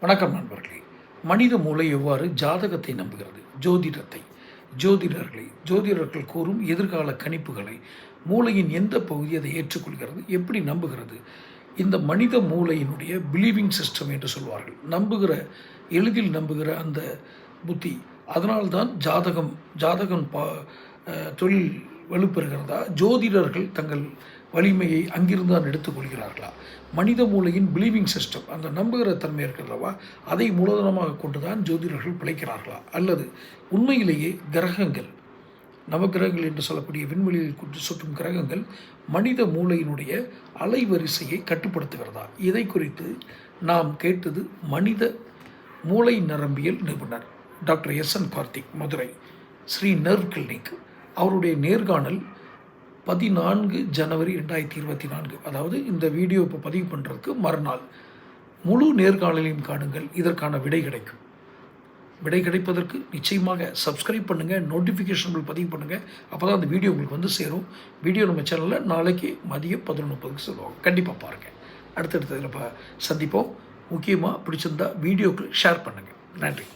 வணக்கம் நண்பர்களே. மனித மூளை எவ்வாறு ஜாதகத்தை நம்புகிறது? ஜோதிடர்கள் கூறும் எதிர்கால கணிப்புகளை மூளையின் எந்த பகுதி அதை ஏற்றுக்கொள்கிறது, எப்படி நம்புகிறது? இந்த மனித மூளையினுடைய பிலீவிங் சிஸ்டம் என்று சொல்வார்கள். எளிதில் நம்புகிற அந்த புத்தி. அதனால்தான் ஜாதகம் தொழில் வலுப்பெறுகிறதா? ஜோதிடர்கள் தங்கள் வலிமையை அங்கிருந்து தான் எடுத்துக்கொள்கிறார்களா? மனித மூளையின் பிலீவிங் சிஸ்டம், அந்த நம்புகிற தன்மை இருக்கிறதவா, அதை மூலதனமாக கொண்டு தான் ஜோதிடர்கள் பிழைக்கிறார்களா? அல்லது உண்மையிலேயே கிரகங்கள், நவகிரகங்கள் என்று சொல்லக்கூடிய விண்வெளியில் சுற்றும் கிரகங்கள் மனித மூளையினுடைய அலைவரிசையை கட்டுப்படுத்துகிறதா? இதை குறித்து நாம் கேட்டது மனித மூளை நரம்பியல் நிபுணர் doctor S N. Karthik, Madurai Sri nerve clinic. அவருடைய நேர்காணல் 14 ஜனவரி 2024, அதாவது இந்த வீடியோ இப்போ பதிவு பண்ணுறதுக்கு மறுநாள். முழு நேர்காணலையும் காணுங்கள், இதற்கான விடை கிடைக்கும். விடை கிடைப்பதற்கு நிச்சயமாக சப்ஸ்கிரைப் பண்ணுங்கள், நோட்டிஃபிகேஷன்கள் பதிவு பண்ணுங்கள். அப்போ தான் அந்த வீடியோ உங்களுக்கு வந்து சேரும். வீடியோ நம்ம சேனலில் நாளைக்கு மதியம் 11:30 சொல்லுவாங்க. கண்டிப்பாக பாருங்கள். அடுத்தடுத்த இதில் சந்திப்போம். முக்கியமாக பிடிச்சிருந்தா வீடியோக்கு ஷேர் பண்ணுங்கள். நன்றி.